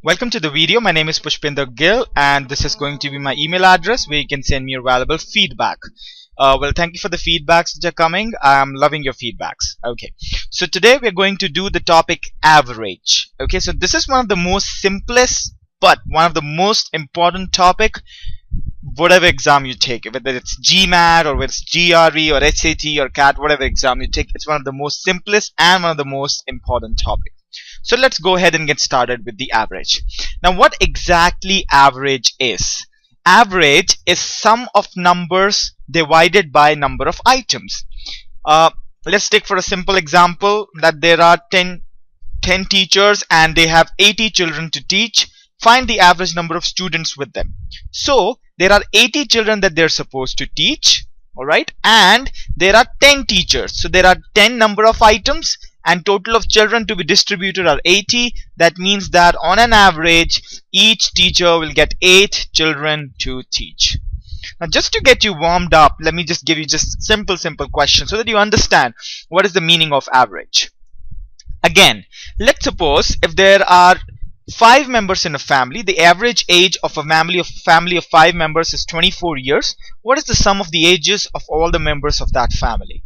Welcome to the video. My name is Pushpinder Gill and this is going to be my email address where you can send me your valuable feedback. Well, thank you for the feedbacks that are coming. I'm loving your feedbacks. Okay, so today we're going to do the topic average. Okay, so this is one of the most simplest but one of the most important topic whatever exam you take, whether it's GMAT or whether it's GRE or SAT or CAT, whatever exam you take, it's one of the most simplest and one of the most important topics. So let's go ahead and get started with the average. Now, what exactly average is? Average is sum of numbers divided by number of items. Let's take for a simple example that there are 10 teachers and they have 80 children to teach. Find the average number of students with them. So there are 80 children that they're supposed to teach, alright, and there are 10 teachers. So there are 10 number of items and total of children to be distributed are 80. That means that on an average each teacher will get 8 children to teach. Now, just to get you warmed up, let me just give you just simple questions so that you understand what is the meaning of average. Again, let's suppose if there are 5 members in a family, the average age of a family of 5 members is 24 years. What is the sum of the ages of all the members of that family?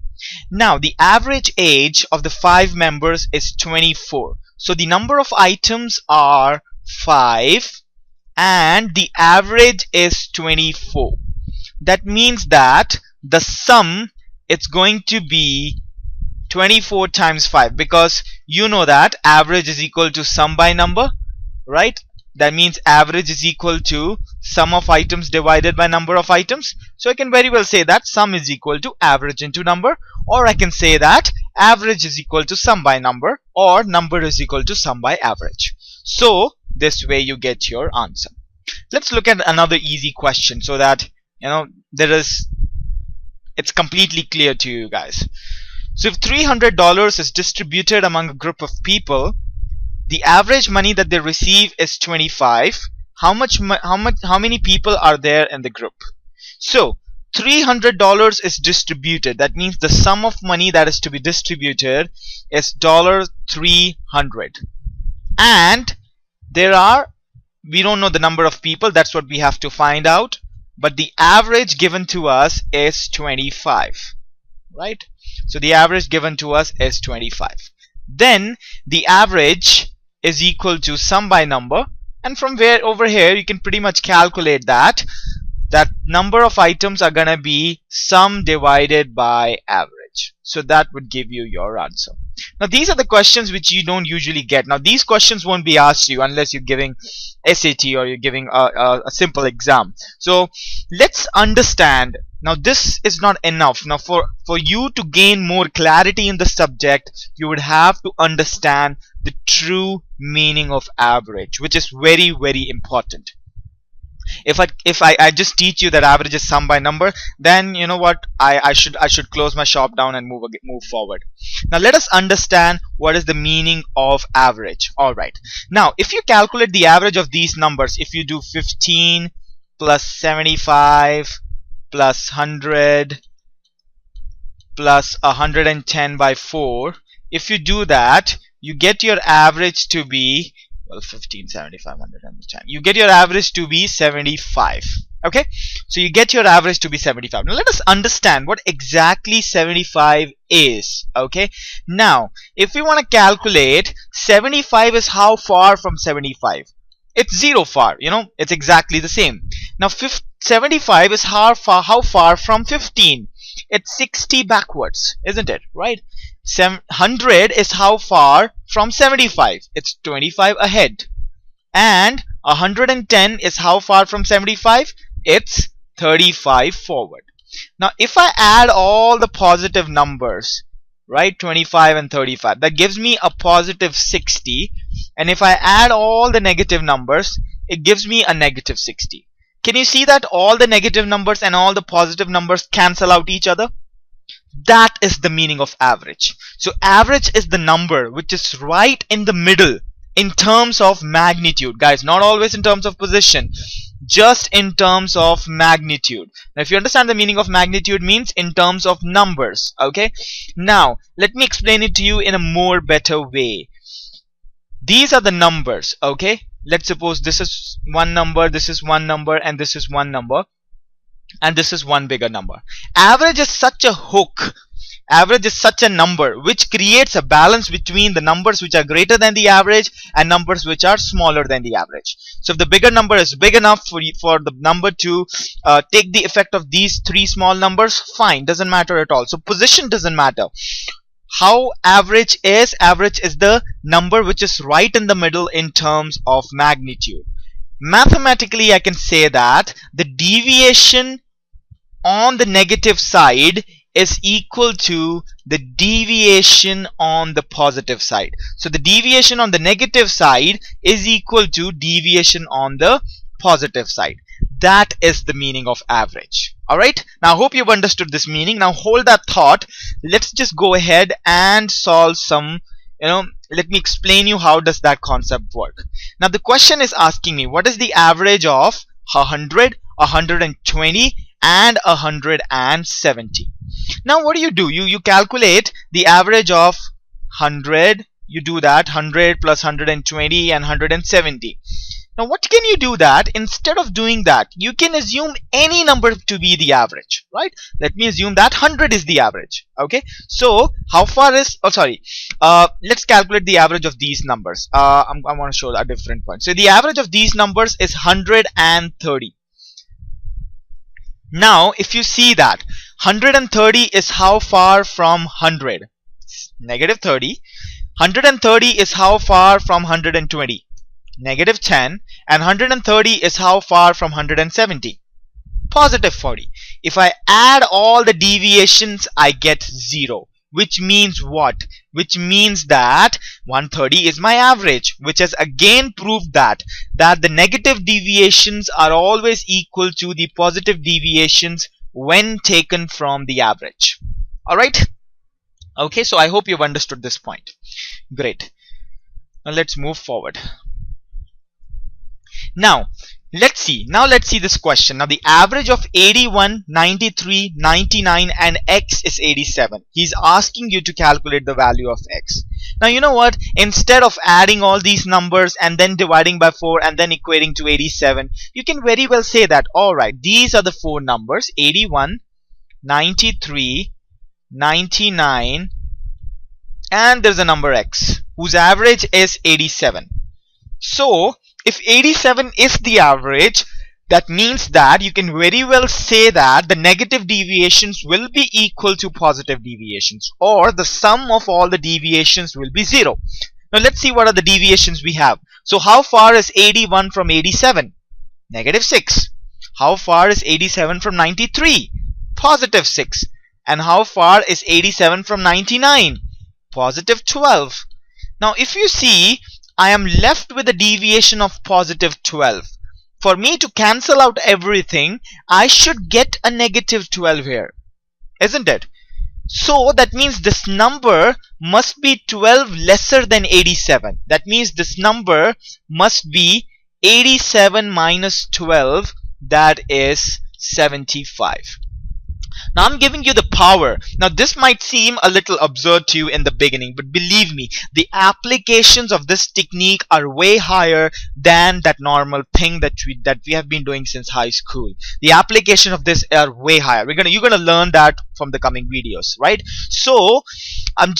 Now, the average age of the 5 members is 24. So the number of items are 5 and the average is 24. That means that the sum is going to be 24 times 5, because you know that average is equal to sum by number, right? That means average is equal to sum of items divided by number of items. So I can very well say that sum is equal to average into number, or I can say that average is equal to sum by number, or number is equal to sum by average. So this way you get your answer. Let's look at another easy question so that it's completely clear to you guys. So if $300 is distributed among a group of people, the average money that they receive is 25. How many people are there in the group? So $300 is distributed. That means the sum of money that is to be distributed is $300. And we don't know the number of people. That's what we have to find out. But the average given to us is 25. Right? So the average given to us is 25. Then the average is equal to sum by number, and from where over here you can pretty much calculate that number of items are gonna be sum divided by average. So that would give you your answer. Now these are the questions which you don't usually get. Now these questions won't be asked you unless you're giving SAT or you're giving a simple exam. So let's understand. Now this is not enough. Now for you to gain more clarity in the subject, you would have to understand the true meaning of average, which is very important. If I just teach you that average is sum by number, then you know what, I should close my shop down and move forward. Now let us understand what is the meaning of average. Alright, now if you calculate the average of these numbers, if you do 15 plus 75 plus 100 plus 110 by 4, if you do that, you get your average to be, well, 15, 75, 110. You get your average to be 75. Okay, so you get your average to be 75. Now let us understand what exactly 75 is. Okay, now if we want to calculate 75 is how far from 75? It's 0 far, it's exactly the same. Now 75 is how far from 15? It's 60 backwards, isn't it? Right? 100 is how far from 75? It's 25 ahead. And 110 is how far from 75? It's 35 forward. Now if I add all the positive numbers, right, 25 and 35, that gives me a positive 60. And if I add all the negative numbers, it gives me a negative 60. Can you see that all the negative numbers and all the positive numbers cancel out each other? That is the meaning of average. So average is the number which is right in the middle in terms of magnitude, guys, not always in terms of position, just in terms of magnitude. Now if you understand the meaning of magnitude, means in terms of numbers. Okay, now let me explain it to you in a more better way. These are the numbers, okay? Let's suppose this is one number, this is one number, and this is one number, and this is one bigger number. Average is such a hook. Average is such a number which creates a balance between the numbers which are greater than the average and numbers which are smaller than the average. So if the bigger number is big enough for the number to take the effect of these three small numbers, fine, doesn't matter at all. So position doesn't matter. How average is the number which is right in the middle in terms of magnitude. Mathematically, I can say that the deviation on the negative side is equal to the deviation on the positive side. So the deviation on the negative side is equal to deviation on the positive side. That is the meaning of average. Alright, now I hope you've understood this meaning. Now hold that thought. Let's just go ahead and solve some, let me explain you how does that concept work. Now the question is asking me what is the average of 100, 120 and 170. Now what do? You calculate the average of 100, you do that 100 plus 120 and 170. Now what can you do that? Instead of doing that, you can assume any number to be the average, right? Let me assume that 100 is the average. Okay, so how far is, let's calculate the average of these numbers. I want to show a different point. So the average of these numbers is 130. Now if you see that 130 is how far from 100? Negative 30. 130 is how far from 120? Negative 10. And 130 is how far from 170? Positive 40. If I add all the deviations, I get 0. Which means what? Which means that 130 is my average, which has again proved that the negative deviations are always equal to the positive deviations when taken from the average. Alright? Okay, so I hope you've understood this point. Great. Now let's move forward. Now let's see this question. Now the average of 81, 93, 99 and x is 87. He's asking you to calculate the value of x. Now you know what, instead of adding all these numbers and then dividing by 4 and then equating to 87, you can very well say that alright, these are the four numbers 81, 93, 99 and there's a number x whose average is 87. So if 87 is the average, that means that you can very well say that the negative deviations will be equal to positive deviations, or the sum of all the deviations will be 0. Now let's see what are the deviations we have. So how far is 81 from 87? Negative 6. How far is 87 from 93? Positive 6. And how far is 87 from 99? Positive 12. Now if you see, I am left with a deviation of positive 12. For me to cancel out everything, I should get a negative 12 here, isn't it? So that means this number must be 12 lesser than 87. That means this number must be 87 minus 12, that is 75. Now I'm giving you the power. Now this might seem a little absurd to you in the beginning, but believe me, the applications of this technique are way higher than that normal thing that we have been doing since high school. The application of this are way higher. You're gonna learn that from the coming videos, right? So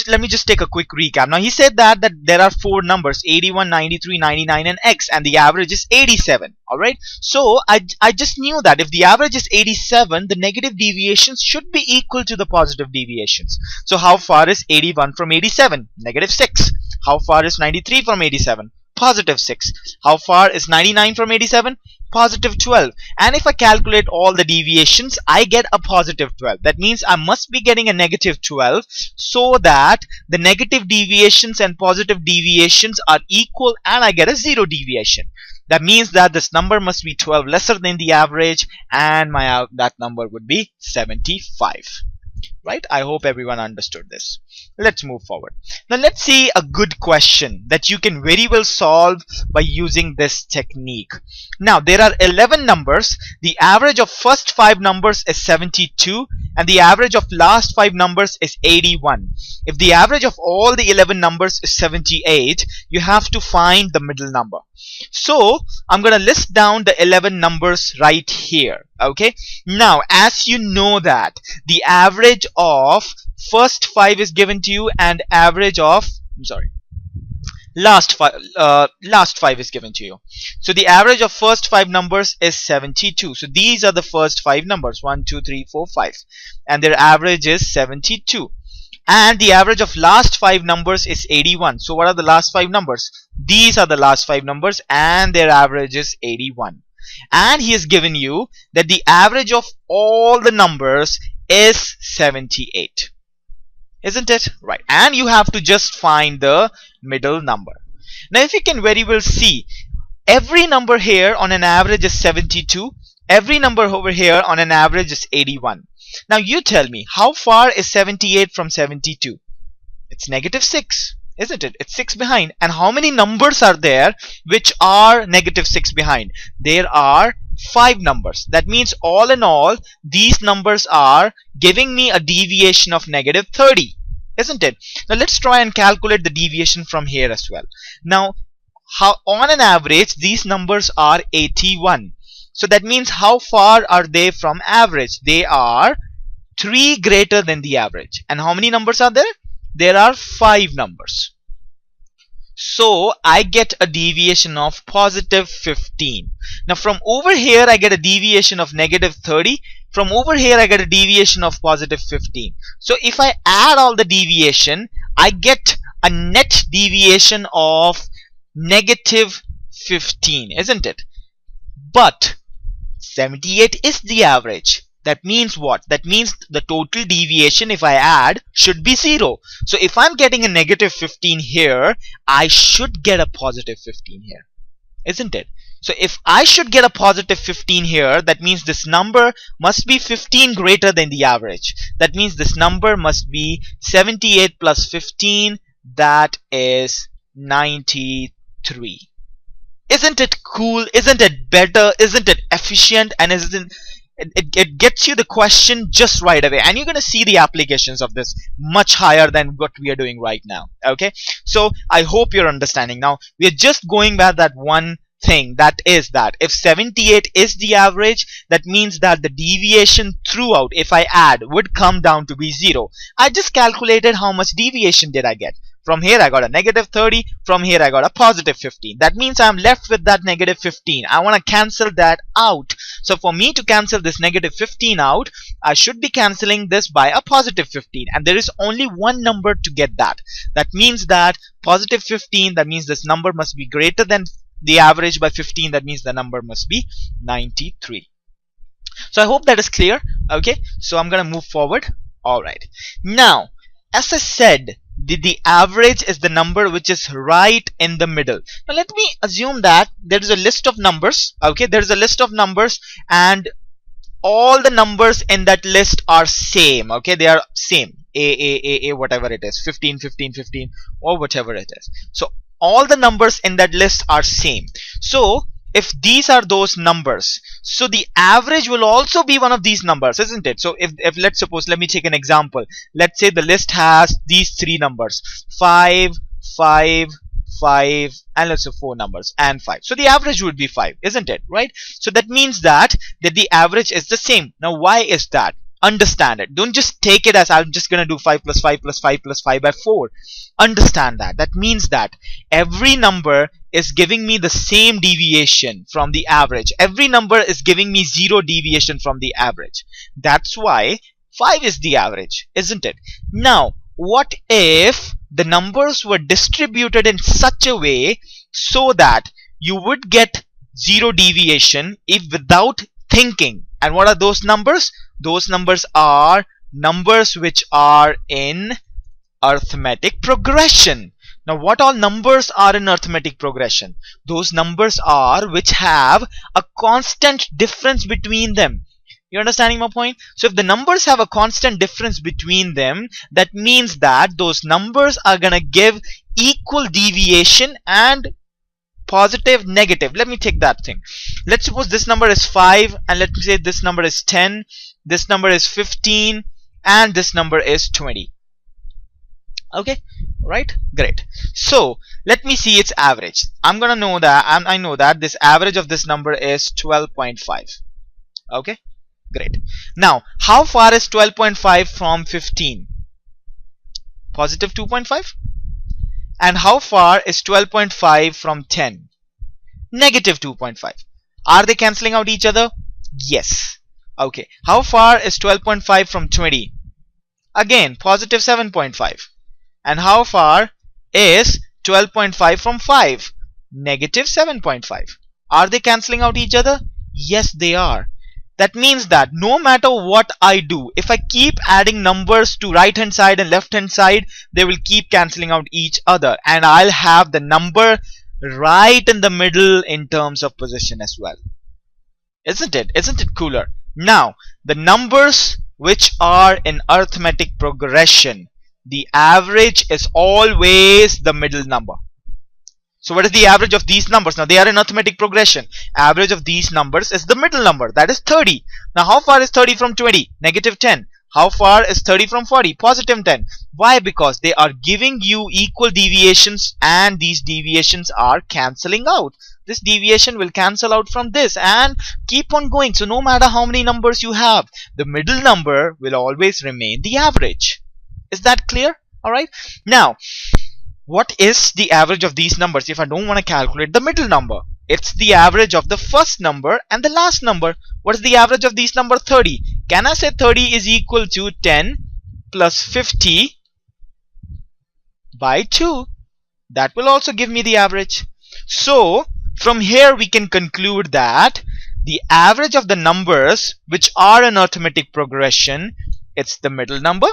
let me just take a quick recap. Now he said that there are four numbers 81, 93, 99 and x, and the average is 87. Alright, so I just knew that if the average is 87, the negative deviations should be equal to the positive deviations. So how far is 81 from 87? Negative 6. How far is 93 from 87? Positive 6. How far is 99 from 87? Positive 12. And if I calculate all the deviations, I get a positive 12. That means I must be getting a negative 12, so that the negative deviations and positive deviations are equal and I get a 0 deviation. That means that this number must be 12 lesser than the average, and that number would be 75. right? I hope everyone understood this. Let's move forward. Now let's see a good question that you can very well solve by using this technique. Now there are 11 numbers. The average of first 5 numbers is 72 and the average of last 5 numbers is 81. If the average of all the 11 numbers is 78, you have to find the middle number. So I'm gonna list down the 11 numbers right here. Okay, now as you know that the average of first 5 is given to you and average of last 5 is given to you. So the average of first 5 numbers is 72. So these are the first 5 numbers, 1 2 3 4 5, and their average is 72. And the average of last 5 numbers is 81. So what are the last 5 numbers? These are the last 5 numbers and their average is 81. And he has given you that the average of all the numbers is 78. Isn't it? Right. And you have to just find the middle number. Now if you can very well see, every number here on an average is 72. Every number over here on an average is 81. Now you tell me, how far is 78 from 72? It's -6, isn't it? It's 6 behind. And how many numbers are there which are -6 behind? There are 5 numbers. That means all in all, these numbers are giving me a deviation of -30, isn't it? Now let's try and calculate the deviation from here as well. Now, on an average, these numbers are 81. So that means how far are they from average? They are 3 greater than the average. And how many numbers are there? There are 5 numbers. So I get a deviation of +15. Now from over here I get a deviation of -30. From over here I get a deviation of +15. So if I add all the deviation, I get a net deviation of -15, isn't it? But 78 is the average. That means what? That means the total deviation, if I add, should be 0. So if I'm getting a -15 here, I should get a +15 here, isn't it? So if I should get a +15 here, that means this number must be 15 greater than the average. That means this number must be 78 plus 15, that is 93. Isn't it cool? Isn't it better? Isn't it efficient? And isn't it gets you the question just right away, and you're going to see the applications of this much higher than what we are doing right now. Okay, so I hope you're understanding. Now we are just going by that one thing, that is that if 78 is the average, that means that the deviation throughout, if I add, would come down to be 0. I just calculated how much deviation did I get. From here I got a -30, from here I got a +15. That means I'm left with that -15. I want to cancel that out. So for me to cancel this -15 out, I should be cancelling this by a +15, and there is only one number to get that. That means that +15, that means this number must be greater than the average by 15. That means the number must be 93. So I hope that is clear. Okay, so I'm gonna move forward. Alright, now as I said, the average is the number which is right in the middle. Now let me assume that there is a list of numbers. Okay, there is a list of numbers and all the numbers in that list are same. Okay, they are same, a whatever it is, 15 15 15 or whatever it is. So all the numbers in that list are same. So if these are those numbers, so the average will also be one of these numbers, isn't it? So if let's suppose, let me take an example. Let's say the list has these 3 numbers, 5 5 5, and let's say 4 numbers and 5. So the average would be 5, isn't it? Right? So that means that the average is the same. Now why is that? Understand it. Don't just take it as I'm just gonna do 5 plus 5 plus 5 plus 5 by 4. Understand that. That means that every number is giving me the same deviation from the average. Every number is giving me 0 deviation from the average. That's why 5 is the average, isn't it? Now, what if the numbers were distributed in such a way so that you would get 0 deviation if without thinking? And what are those numbers? Those numbers are numbers which are in arithmetic progression. Now what all numbers are in arithmetic progression? Those numbers are which have a constant difference between them. You understanding my point? So if the numbers have a constant difference between them, that means that those numbers are gonna give equal deviation and positive, negative. Let me take that thing. Let's suppose this number is 5, and let me say this number is 10, this number is 15, and this number is 20. Okay, right? Great. So let me see its average. I'm gonna know that I know that this average of this number is 12.5. Okay, great. Now how far is 12.5 from 15? Positive 2.5. And how far is 12.5 from 10? Negative 2.5. Are they cancelling out each other? Yes. Okay, how far is 12.5 from 20? Again, positive 7.5. And how far is 12.5 from 5? Negative 7.5. Are they cancelling out each other? Yes, they are. That means that no matter what I do, if I keep adding numbers to right hand side and left hand side, they will keep cancelling out each other, and I'll have the number right in the middle in terms of position as well. Isn't it? Isn't it cooler? Now, the numbers which are in arithmetic progression, the average is always the middle number. So what is the average of these numbers? Now they are in arithmetic progression. Average of these numbers is the middle number, that is 30. Now how far is 30 from 20? Negative 10. How far is 30 from 40? Positive 10. Why? Because they are giving you equal deviations, and these deviations are cancelling out. This deviation will cancel out from this and keep on going. So no matter how many numbers you have, the middle number will always remain the average. Is that clear? Alright. Now, what is the average of these numbers if I don't want to calculate the middle number? It's the average of the first number and the last number. What is the average of these number? 30. Can I say 30 is equal to 10 plus 50 by 2? That will also give me the average. So from here we can conclude that the average of the numbers which are in arithmetic progression, it's the middle number,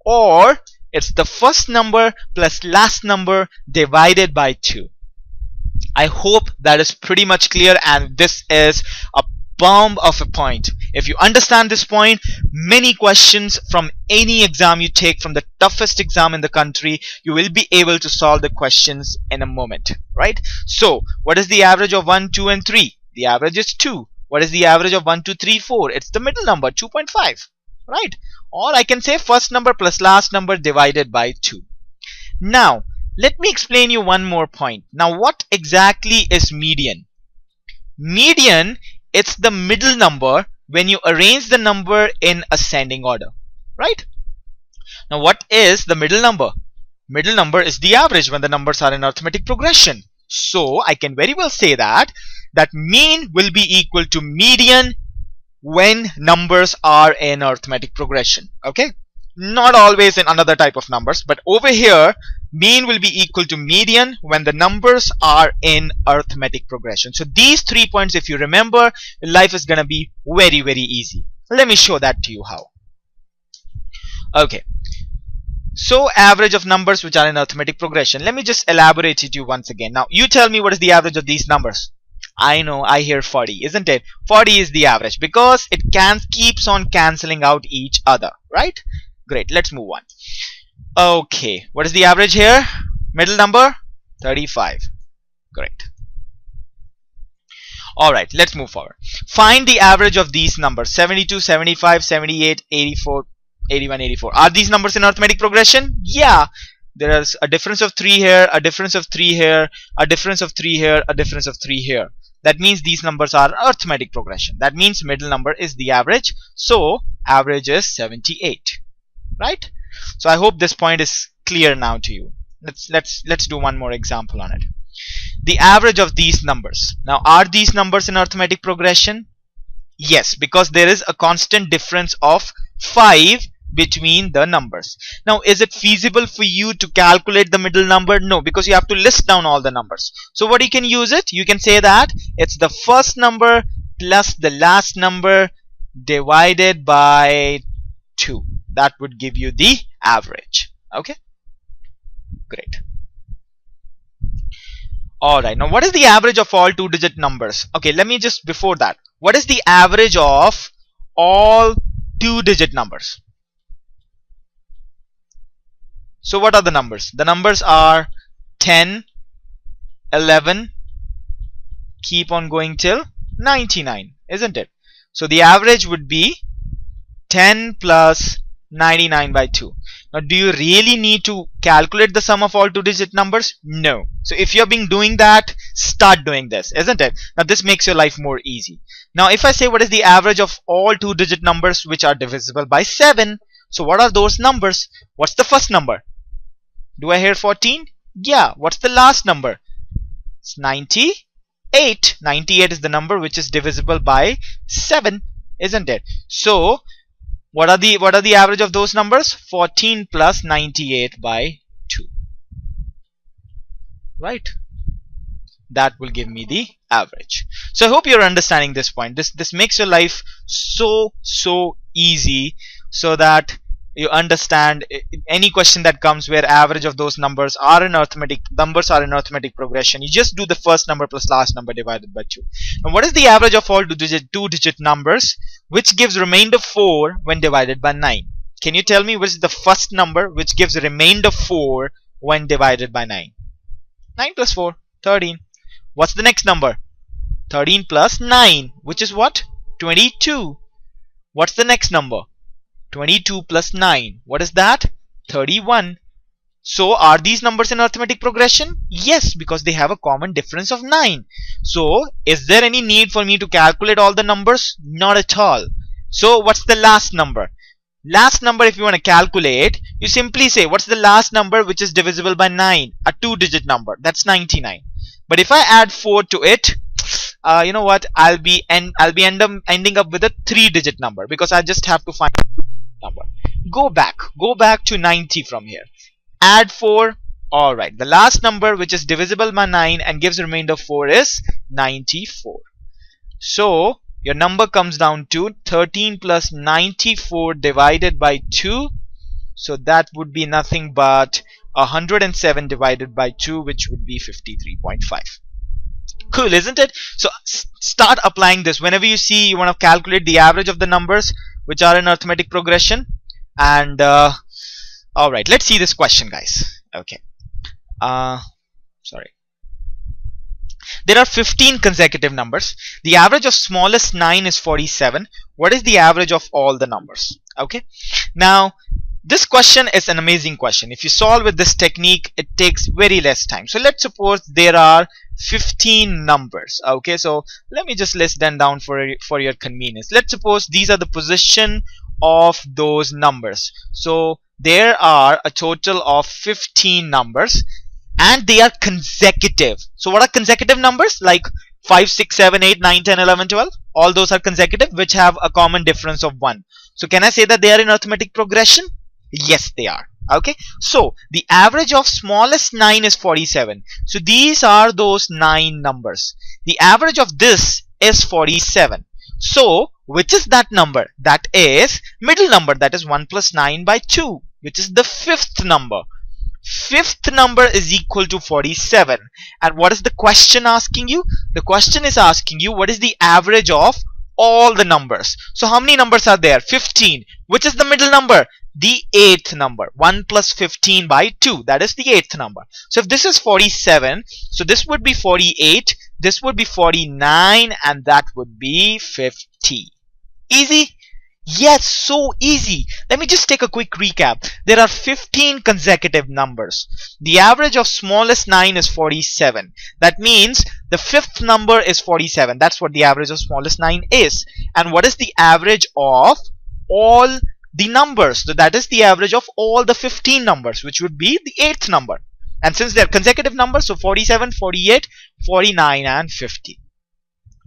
or it's the first number plus last number divided by 2. I hope that is pretty much clear, and this is a bomb of a point. If you understand this point, many questions from any exam you take, from the toughest exam in the country, you will be able to solve the questions in a moment, right? So what is the average of 1, 2 and 3? The average is 2. What is the average of 1, 2, 3, 4? It's the middle number, 2.5, right? Or I can say first number plus last number divided by 2. Now let me explain you one more point. Now what exactly is median? Median, it's the middle number when you arrange the number in ascending order, right? Now what is the middle number? Middle number is the average when the numbers are in arithmetic progression. So I can very well say that mean will be equal to median when numbers are in arithmetic progression. Okay, not always in another type of numbers, but over here mean will be equal to median when the numbers are in arithmetic progression. So these 3 points, if you remember, life is gonna be very, very easy. Let me show that to you how. Okay, so average of numbers which are in arithmetic progression. Let me just elaborate it to you once again. Now you tell me what is the average of these numbers. I know, I hear 40, isn't it? 40 is the average because it keeps on cancelling out each other, right? Great, let's move on. Okay, what is the average here? Middle number? 35. Correct. Alright, let's move forward. Find the average of these numbers: 72, 75, 78, 84, 81, 84. Are these numbers in arithmetic progression? Yeah. There is a difference of 3 here, a difference of 3 here, a difference of 3 here, a difference of 3 here. That means these numbers are arithmetic progression. That means middle number is the average. So average is 78, right? So I hope this point is clear now to you. Let's do one more example on it. The average of these numbers. Now are these numbers in arithmetic progression? Yes, because there is a constant difference of 5 between the numbers. Now is it feasible for you to calculate the middle number? No, because you have to list down all the numbers. So what you can use it? You can say that it's the first number plus the last number divided by 2. That would give you the average. Okay, great. Alright, now what is the average of all 2-digit numbers? Okay, let me just, before that, what is the average of all 2-digit numbers. So what are the numbers? The numbers are 10, 11, keep on going till 99, isn't it? So the average would be 10 plus 99 by 2. Now do you really need to calculate the sum of all 2-digit numbers? No. So if you're doing that, start doing this, isn't it? Now this makes your life more easy. Now if I say what is the average of all 2-digit numbers which are divisible by 7, so what are those numbers? What's the first number? Do I hear 14? Yeah. What's the last number? It's 98. 98 is the number which is divisible by 7, isn't it? So what are the average of those numbers? 14 plus 98 by 2. Right? That will give me the average. So I hope you're understanding this point. This makes your life so easy, so that you understand any question that comes where average of those numbers are in arithmetic progression. You just do the first number plus last number divided by 2. Now what is the average of all 2-digit numbers which gives remainder 4 when divided by 9? Can you tell me which is the first number which gives remainder 4 when divided by 9? 9 plus 4, 13. What's the next number? 13 plus 9, which is what? 22. What's the next number? 22 plus 9. What is that? 31. So are these numbers in arithmetic progression? Yes, because they have a common difference of 9. So is there any need for me to calculate all the numbers? Not at all. So what's the last number? Last number, if you want to calculate, you simply say what's the last number which is divisible by 9? A 2-digit number. That's 99. But if I add 4 to it, you know what? I'll be ending up with a 3-digit number, because I just have to find number. Go back to 90 from here. Add 4. Alright, the last number which is divisible by 9 and gives a remainder of 4 is 94. So your number comes down to 13 plus 94 divided by 2. So that would be nothing but 107 divided by 2, which would be 53.5. Cool, isn't it? So start applying this whenever you see you want to calculate the average of the numbers which are in arithmetic progression. And alright, let's see this question, guys. Okay. Sorry. There are 15 consecutive numbers. The average of smallest 9 is 47. What is the average of all the numbers? Okay. Now this question is an amazing question. If you solve with this technique, it takes very less time. So let's suppose there are 15 numbers. Okay, so let me just list them down for your convenience. Let's suppose these are the position of those numbers. So there are a total of 15 numbers and they are consecutive. So what are consecutive numbers? Like 5, 6, 7, 8, 9, 10, 11, 12. All those are consecutive which have a common difference of 1. So can I say that they are in arithmetic progression? Yes, they are. Okay, so the average of smallest 9 is 47. So these are those 9 numbers. The average of this is 47. So which is that number? That is middle number, that is 1 plus 9 by 2, which is the fifth number. Fifth number is equal to 47. And what is the question asking you? The question is asking you what is the average of all the numbers. So how many numbers are there? 15. Which is the middle number? The 8th number. 1 plus 15 by 2, that is the 8th number. So if this is 47, so this would be 48, this would be 49, and that would be 50. Easy? Yes, so easy. Let me just take a quick recap. There are 15 consecutive numbers. The average of smallest 9 is 47. That means the fifth number is 47. That's what the average of smallest 9 is. And what is the average of all the numbers? So that is the average of all the 15 numbers, which would be the 8th number. And since they're consecutive numbers, so 47, 48, 49, and 50.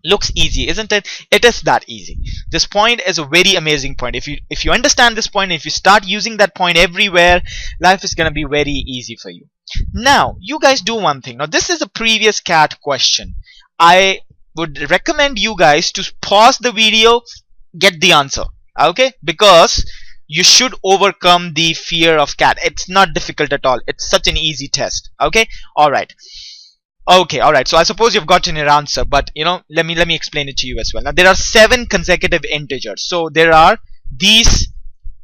Looks easy, isn't it? It is that easy. This point is a very amazing point. If you understand this point, if you start using that point everywhere, life is gonna be very easy for you. Now you guys do one thing. Now this is a previous CAT question. I would recommend you guys to pause the video, get the answer. Okay, because you should overcome the fear of CAT. It's not difficult at all. It's such an easy test. Okay, alright. Okay, all right. So I suppose you've gotten your answer, but let me explain it to you as well. Now there are 7 consecutive integers. So there are these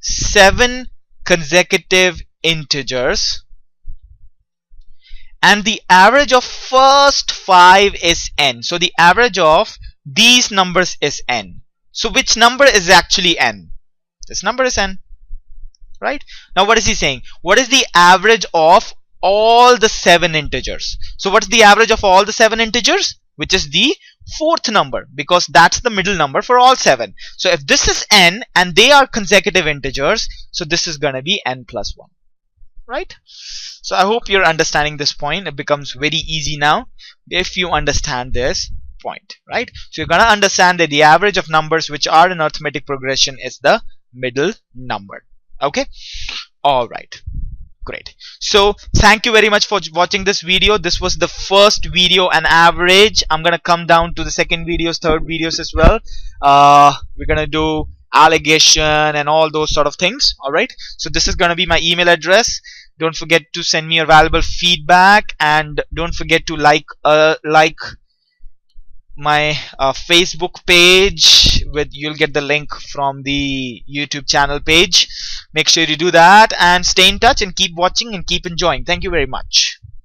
7 consecutive integers, and the average of first 5 is n. So the average of these numbers is n. So which number is actually n? This number is n, right? Now what is he saying? What is the average of all the 7 integers? So what's the average of all the 7 integers? Which is the 4th number, because that's the middle number for all 7. So if this is n and they are consecutive integers, so this is gonna be n plus 1, right? So I hope you're understanding this point. It becomes very easy now if you understand this point, right? So you're gonna understand that the average of numbers which are in arithmetic progression is the middle number. Okay, all right, great. So thank you very much for watching this video. This was the first video on average. I'm gonna come down to the second videos, third videos as well. We're gonna do allegation and all those sort of things. All right, so this is gonna be my email address. Don't forget to send me your valuable feedback, and don't forget to like my Facebook page. You'll get the link from the YouTube channel page. Make sure you do that, and stay in touch and keep watching and keep enjoying. Thank you very much.